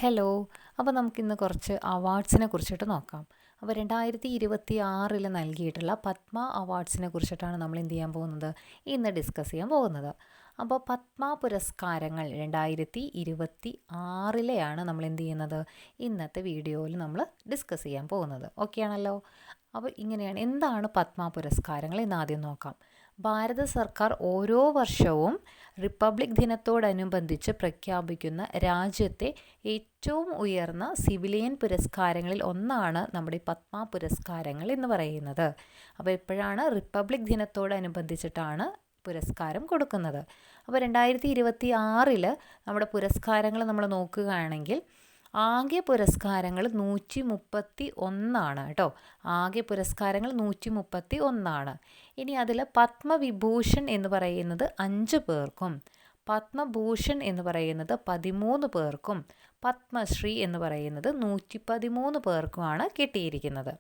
Hello. അപ്പോൾ നമുക്കിന്ന് കുറച്ച് അവാർഡ്സിനെ കുറിച്ചിട്ട് നോക്കാം. അപ്പോൾ 2026 നൽകിയിട്ടുള്ള പത്മ അവാർഡ്സിനെ കുറിച്ചിട്ടാണ് നമ്മൾ എന്ത് ചെയ്യാൻ പോകുന്നത്, ഇന്ന് ഡിസ്കസ് ചെയ്യാൻ പോകുന്നത്. അപ്പോൾ പത്മ പുരസ്കാരങ്ങൾ 2026 നമ്മൾ എന്ത് ചെയ്യുന്നത്, ഇന്നത്തെ വീഡിയോയിൽ നമ്മൾ ഡിസ്കസ് ചെയ്യാൻ പോകുന്നത്. ഓക്കെ ആണല്ലോ. അപ്പോൾ ഇങ്ങനെയാണ്, എന്താണ് പത്മ പുരസ്കാരങ്ങൾ എന്ന് ആദ്യം നോക്കാം. ഭാരത സർക്കാർ ഓരോ വർഷവും റിപ്പബ്ലിക് ദിനത്തോടനുബന്ധിച്ച് പ്രഖ്യാപിക്കുന്ന രാജ്യത്തെ ഏറ്റവും ഉയർന്ന സിവിലിയൻ പുരസ്കാരങ്ങളിൽ ഒന്നാണ് നമ്മുടെ പത്മ പുരസ്കാരങ്ങൾ എന്ന് പറയുന്നത്. അപ്പോൾ എപ്പോഴാണ്, റിപ്പബ്ലിക് ദിനത്തോടനുബന്ധിച്ചിട്ടാണ് പുരസ്കാരം കൊടുക്കുന്നത്. അപ്പോൾ 2026 നമ്മുടെ പുരസ്കാരങ്ങൾ നമ്മൾ നോക്കുകയാണെങ്കിൽ ആകെ പുരസ്കാരങ്ങൾ 131 കേട്ടോ. ആകെ പുരസ്കാരങ്ങൾ 131. ഇനി അതിൽ പത്മവിഭൂഷൺ എന്ന് പറയുന്നത് 5 പേർക്കും, പത്മഭൂഷൺ എന്ന് പറയുന്നത് 13 പേർക്കും, പത്മശ്രീ എന്ന് പറയുന്നത് 113 പേർക്കുമാണ് കിട്ടിയിരിക്കുന്നത്.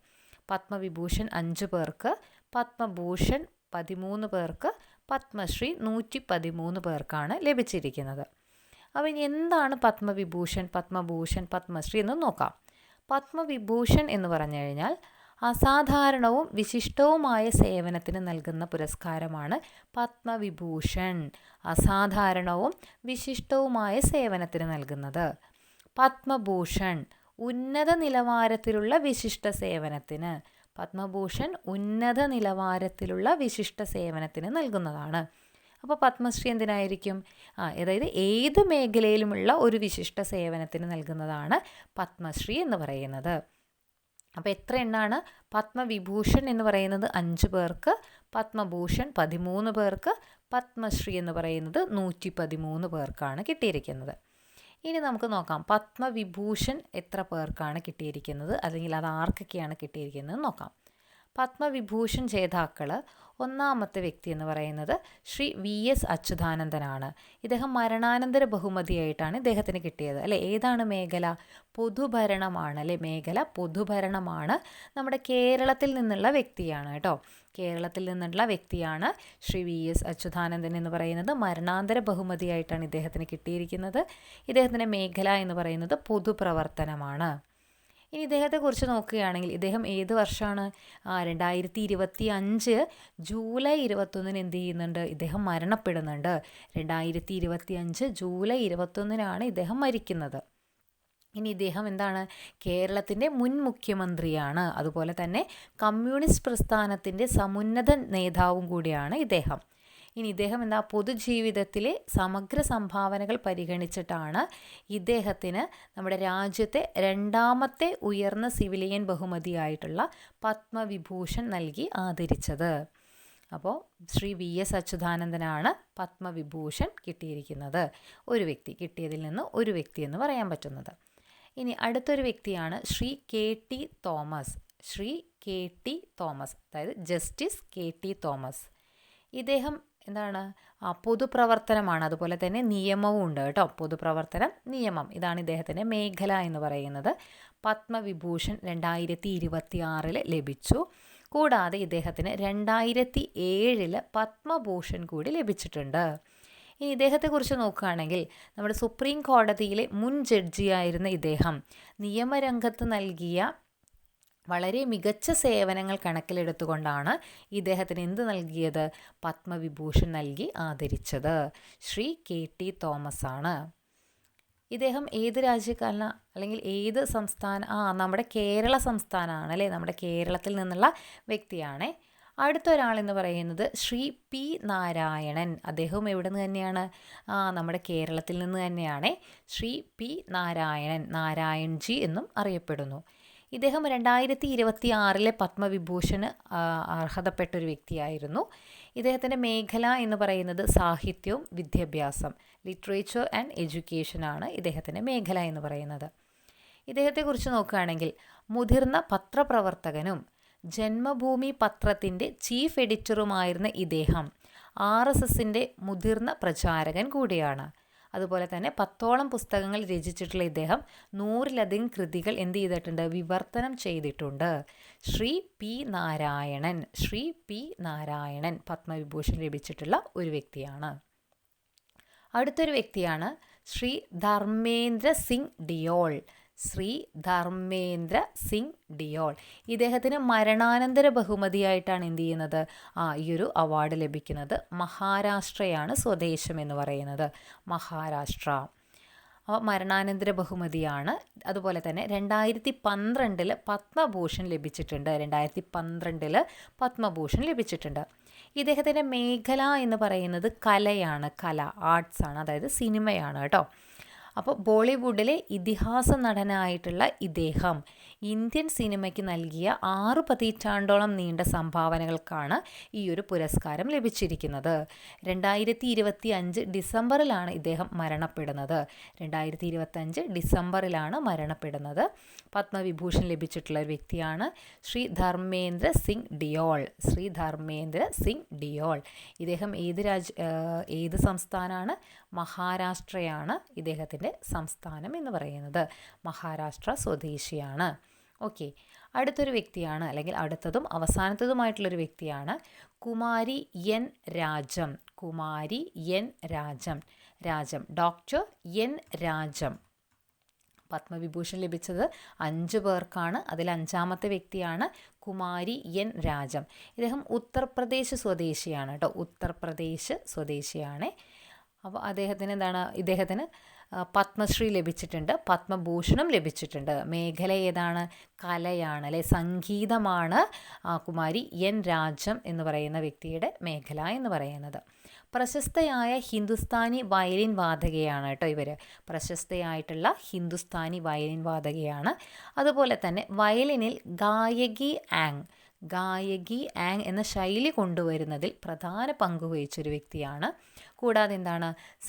പത്മവിഭൂഷൺ 5 പേർക്ക്, പത്മഭൂഷൺ 13 പേർക്ക്, പത്മശ്രീ 113 പേർക്കാണ് ലഭിച്ചിരിക്കുന്നത്. അപ്പോൾ ഇനി എന്താണ് പത്മവിഭൂഷൺ, പത്മഭൂഷൺ, പത്മശ്രീ എന്ന് നോക്കാം. പത്മവിഭൂഷൺ എന്ന് പറഞ്ഞു കഴിഞ്ഞാൽ അസാധാരണവും വിശിഷ്ടവുമായ സേവനത്തിന് നൽകുന്ന പുരസ്കാരമാണ് പത്മവിഭൂഷൺ. അസാധാരണവും വിശിഷ്ടവുമായ സേവനത്തിന് നൽകുന്നത്. പത്മഭൂഷൺ ഉന്നത നിലവാരത്തിലുള്ള വിശിഷ്ട സേവനത്തിന്, പത്മഭൂഷൺ ഉന്നത നിലവാരത്തിലുള്ള വിശിഷ്ട സേവനത്തിന് നൽകുന്നതാണ്. അപ്പോൾ പത്മശ്രീ എന്തിനായിരിക്കും, അതായത് ഏത് മേഖലയിലുമുള്ള ഒരു വിശിഷ്ട സേവനത്തിന് നൽകുന്നതാണ് പത്മശ്രീ എന്ന് പറയുന്നത്. അപ്പോൾ എത്ര എണ്ണാണ്, പത്മവിഭൂഷൺ എന്ന് പറയുന്നത് 5 പേർക്ക്, പത്മഭൂഷൺ 13 പേർക്ക്, പത്മശ്രീ എന്ന് പറയുന്നത് 113 പേർക്കാണ് കിട്ടിയിരിക്കുന്നത്. ഇനി നമുക്ക് നോക്കാം പത്മവിഭൂഷൺ എത്ര പേർക്കാണ് കിട്ടിയിരിക്കുന്നത്, അല്ലെങ്കിൽ അത് ആർക്കൊക്കെയാണ് കിട്ടിയിരിക്കുന്നത് നോക്കാം. പത്മവിഭൂഷൺ ജേതാക്കൾ ഒന്നാമത്തെ വ്യക്തി എന്ന് പറയുന്നത് ശ്രീ VS അച്യുതാനന്ദനാണ്. ഇദ്ദേഹം മരണാനന്തര ബഹുമതിയായിട്ടാണ് ഇദ്ദേഹത്തിന് കിട്ടിയത്. അല്ലേ, ഏതാണ് മേഖല, പൊതുഭരണമാണ്. അല്ലേ, മേഖല പൊതുഭരണമാണ്. നമ്മുടെ കേരളത്തിൽ നിന്നുള്ള വ്യക്തിയാണ് കേട്ടോ. കേരളത്തിൽ നിന്നുള്ള വ്യക്തിയാണ് ശ്രീ VS അച്യുതാനന്ദൻ എന്ന് പറയുന്നത്. മരണാന്തര ബഹുമതിയായിട്ടാണ് ഇദ്ദേഹത്തിന് കിട്ടിയിരിക്കുന്നത്. ഇദ്ദേഹത്തിൻ്റെ മേഖല എന്ന് പറയുന്നത് പൊതുപ്രവർത്തനമാണ്. ഇനി ഇദ്ദേഹത്തെക്കുറിച്ച് നോക്കുകയാണെങ്കിൽ ഇദ്ദേഹം ഏത് വർഷമാണ്, 2025 ജൂലൈ 21 എന്ത് ചെയ്യുന്നുണ്ട്, ഇദ്ദേഹം മരണപ്പെടുന്നുണ്ട്. 2025 ജൂലൈ 21 ഇദ്ദേഹം മരിക്കുന്നത്. ഇനി ഇദ്ദേഹം എന്താണ്, കേരളത്തിൻ്റെ മുൻ മുഖ്യമന്ത്രിയാണ്. അതുപോലെ തന്നെ കമ്മ്യൂണിസ്റ്റ് പ്രസ്ഥാനത്തിൻ്റെ സമുന്നത നേതാവും കൂടിയാണ് ഇദ്ദേഹം. ഇനി ഇദ്ദേഹം പൊതുജീവിതത്തിലെ സമഗ്ര സംഭാവനകൾ പരിഗണിച്ചിട്ടാണ് ഇദ്ദേഹത്തിന് നമ്മുടെ രാജ്യത്തെ 2ാമത്തെ ഉയർന്ന സിവിലിയൻ ബഹുമതിയായിട്ടുള്ള പത്മവിഭൂഷൺ നൽകി ആദരിച്ചത്. അപ്പോൾ ശ്രീ VS അച്യുതാനന്ദനാണ് പത്മവിഭൂഷൺ കിട്ടിയിരിക്കുന്നത്. ഒരു വ്യക്തി കിട്ടിയതിൽ നിന്ന് ഒരു വ്യക്തി എന്ന് പറയാൻ പറ്റുന്നത്. ഇനി അടുത്തൊരു വ്യക്തിയാണ് Shri KT Thomas. Shri KT Thomas, അതായത് ജസ്റ്റിസ് KT തോമസ്. ഇദ്ദേഹം എന്താണ്, പൊതുപ്രവർത്തനമാണ്. അതുപോലെ തന്നെ നിയമവും ഉണ്ട് കേട്ടോ. പൊതുപ്രവർത്തനം, നിയമം, ഇതാണ് ഇദ്ദേഹത്തിൻ്റെ മേഖല എന്ന് പറയുന്നത്. പത്മവിഭൂഷൺ 2026 ലഭിച്ചു. കൂടാതെ ഇദ്ദേഹത്തിന് 2007 പത്മഭൂഷൺ കൂടി ലഭിച്ചിട്ടുണ്ട്. ഇനി ഇദ്ദേഹത്തെക്കുറിച്ച് നോക്കുകയാണെങ്കിൽ നമ്മുടെ സുപ്രീം കോടതിയിലെ മുൻ ജഡ്ജിയായിരുന്ന ഇദ്ദേഹം നിയമരംഗത്ത് നൽകിയ വളരെ മികച്ച സേവനങ്ങൾ കണക്കിലെടുത്തുകൊണ്ടാണ് ഇദ്ദേഹത്തിന് എന്ത് നൽകിയത്, പത്മവിഭൂഷൺ നൽകി ആദരിച്ചത്. ശ്രീ KT തോമസ് ആണ്. ഇദ്ദേഹം ഏത് രാജ്യക്കാരന, അല്ലെങ്കിൽ ഏത് സംസ്ഥാന, നമ്മുടെ കേരള സംസ്ഥാനമാണ്. അല്ലേ, നമ്മുടെ കേരളത്തിൽ നിന്നുള്ള വ്യക്തിയാണ്. അടുത്ത ഒരാളെന്ന് പറയുന്നത് ശ്രീ P നാരായണൻ. അദ്ദേഹവും എവിടെ നിന്ന് തന്നെയാണ്, നമ്മുടെ കേരളത്തിൽ നിന്ന് തന്നെയാണ്. ശ്രീ P നാരായണൻ, നാരായൺജി എന്നും അറിയപ്പെടുന്നു. ഇദ്ദേഹം 2026 പത്മവിഭൂഷണ് അർഹതപ്പെട്ടൊരു വ്യക്തിയായിരുന്നു. ഇദ്ദേഹത്തിൻ്റെ മേഖല എന്ന് പറയുന്നത് സാഹിത്യവും വിദ്യാഭ്യാസം, ലിറ്ററേച്ചർ ആൻഡ് എഡ്യൂക്കേഷനാണ് ഇദ്ദേഹത്തിൻ്റെ മേഖല എന്ന് പറയുന്നത്. ഇദ്ദേഹത്തെക്കുറിച്ച് നോക്കുകയാണെങ്കിൽ മുതിർന്ന പത്രപ്രവർത്തകനും ജന്മഭൂമി പത്രത്തിൻ്റെ ചീഫ് എഡിറ്ററുമായിരുന്ന ഇദ്ദേഹം RSSൻ്റെ മുതിർന്ന പ്രചാരകൻ കൂടിയാണ്. അതുപോലെ തന്നെ 10ഓളം പുസ്തകങ്ങൾ രചിച്ചിട്ടുള്ള ഇദ്ദേഹം 100ലധികം കൃതികൾ എന്ത് ചെയ്തിട്ടുണ്ട്, വിവർത്തനം ചെയ്തിട്ടുണ്ട്. ശ്രീ P നാരായണൻ, ശ്രീ P നാരായണൻ പത്മവിഭൂഷൺ ലഭിച്ചിട്ടുള്ള ഒരു വ്യക്തിയാണ്. അടുത്തൊരു വ്യക്തിയാണ് ശ്രീ ധർമ്മേന്ദ്ര സിംഗ് ഡിയോൾ. ശ്രീ ധർമ്മേന്ദ്ര സിംഗ് ഡിയോൾ. ഇദ്ദേഹത്തിന് മരണാനന്തര ബഹുമതിയായിട്ടാണ് എന്ത് ചെയ്യുന്നത്, ഈ ഒരു അവാർഡ് ലഭിക്കുന്നത്. മഹാരാഷ്ട്രയാണ് സ്വദേശം എന്ന് പറയുന്നത്, മഹാരാഷ്ട്ര. അപ്പോൾ മരണാനന്തര ബഹുമതിയാണ്. അതുപോലെ തന്നെ 2012 പത്മഭൂഷൺ ലഭിച്ചിട്ടുണ്ട്. 2012 പത്മഭൂഷൺ ലഭിച്ചിട്ടുണ്ട്. ഇദ്ദേഹത്തിൻ്റെ മേഖല എന്ന് പറയുന്നത് കലയാണ്, ആർട്സാണ്, അതായത് സിനിമയാണ് കേട്ടോ. അപ്പോൾ ബോളിവുഡിലെ ഇതിഹാസ നടനായിട്ടുള്ള ഇദ്ദേഹം ഇന്ത്യൻ സിനിമയ്ക്ക് നൽകിയ 6 പതിറ്റാണ്ടോളം നീണ്ട സംഭാവനകൾക്കാണ് ഈ ഒരു പുരസ്കാരം ലഭിച്ചിരിക്കുന്നത്. 2025 ഡിസംബറിലാണ് ഇദ്ദേഹം മരണപ്പെടുന്നത്. 2025 ഡിസംബറിലാണ് മരണപ്പെടുന്നത്. പത്മവിഭൂഷൺ ലഭിച്ചിട്ടുള്ള ഒരു വ്യക്തിയാണ് ശ്രീ ധർമ്മേന്ദ്ര സിംഗ് ഡിയോൾ. ശ്രീ ധർമ്മേന്ദ്ര സിംഗ് ഡിയോൾ. ഇദ്ദേഹം ഏത് സംസ്ഥാനമാണ്? മഹാരാഷ്ട്രയാണ് ഇദ്ദേഹത്തിൻ്റെ സംസ്ഥാനം എന്ന് പറയുന്നത്. മഹാരാഷ്ട്ര സ്വദേശിയാണ്. ഓക്കെ, അടുത്തൊരു വ്യക്തിയാണ്, അല്ലെങ്കിൽ അടുത്തതും അവസാനത്തതുമായിട്ടുള്ളൊരു വ്യക്തിയാണ് Kumari N Rajam. Kumari N Rajam. Doctor N Rajam. Padma Vibhushan ലഭിച്ചത് 5 പേർക്കാണ്. അതിൽ 5ാമത്തെ വ്യക്തിയാണ് കുമാരി എൻ രാജം. ഇദ്ദേഹം ഉത്തർപ്രദേശ് സ്വദേശിയാണ് കേട്ടോ. ഉത്തർപ്രദേശ് സ്വദേശിയാണ്. അപ്പോൾ ഇദ്ദേഹത്തിന് പത്മശ്രീ ലഭിച്ചിട്ടുണ്ട്, പത്മഭൂഷണം ലഭിച്ചിട്ടുണ്ട്. മേഖല ഏതാണ്? കലയാണ്, അല്ലെ സംഗീതമാണ് കുമാരി എൻ രാജം എന്ന് പറയുന്ന വ്യക്തിയുടെ മേഖല എന്ന് പറയുന്നത്. പ്രശസ്തയായ ഹിന്ദുസ്ഥാനി വയലിൻ വാദകയാണ് കേട്ടോ ഇവർ. പ്രശസ്തയായിട്ടുള്ള ഹിന്ദുസ്ഥാനി വയലിൻ വാദകയാണ്. അതുപോലെ തന്നെ വയലിനിൽ ഗായകി ആങ് എന്ന ശൈലി കൊണ്ടുവരുന്നതിൽ പ്രധാന പങ്ക് വഹിച്ചൊരു വ്യക്തിയാണ്. കൂടാതെ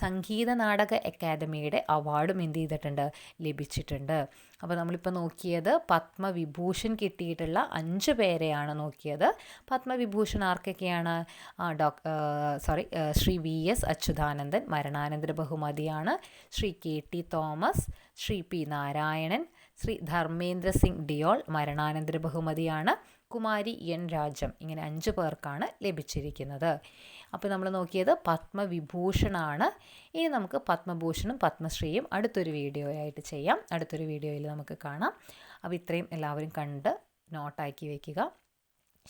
സംഗീത നാടക അക്കാദമിയുടെ അവാർഡും എന്ത് ചെയ്തിട്ടുണ്ട്? ലഭിച്ചിട്ടുണ്ട്. അപ്പോൾ നമ്മളിപ്പോൾ നോക്കിയത് പത്മവിഭൂഷൺ കിട്ടിയിട്ടുള്ള 5 പേരെയാണ് നോക്കിയത്. പത്മവിഭൂഷൺ ആർക്കൊക്കെയാണ്? ശ്രീ VS അച്യുതാനന്ദൻ മരണാനന്തര ബഹുമതിയാണ്. Shri KT Thomas, Shri P Narayanan, Shri Dharmendra Singh Deol മരണാനന്തര ബഹുമതിയാണ്. കുമാരി എൻ രാജം. ഇങ്ങനെ 5 പേർക്കാണ് ലഭിച്ചിരിക്കുന്നത്. അപ്പോൾ നമ്മൾ നോക്കിയത് പത്മവിഭൂഷണാണ്. ഇനി നമുക്ക് പത്മഭൂഷണും പത്മശ്രീയും അടുത്തൊരു വീഡിയോ ആയിട്ട് ചെയ്യാം. അടുത്തൊരു വീഡിയോയിൽ നമുക്ക് കാണാം. അപ്പോൾ ഇത്രയും എല്ലാവരും കണ്ട് നോട്ടാക്കി വയ്ക്കുക.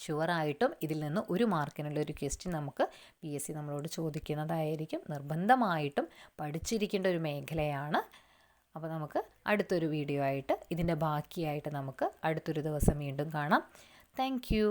ഷുവറായിട്ടും ഇതിൽ നിന്ന് 1 മാർക്കിനുള്ള ഒരു ക്വസ്റ്റ്യൻ നമുക്ക് PSC നമ്മളോട് ചോദിക്കുന്നതായിരിക്കും. നിർബന്ധമായിട്ടും പഠിച്ചിരിക്കേണ്ട ഒരു മേഖലയാണ്. അപ്പോൾ നമുക്ക് അടുത്തൊരു വീഡിയോ ആയിട്ട് ഇതിൻ്റെ ബാക്കിയായിട്ട് നമുക്ക് അടുത്തൊരു ദിവസം വീണ്ടും കാണാം. Thank you.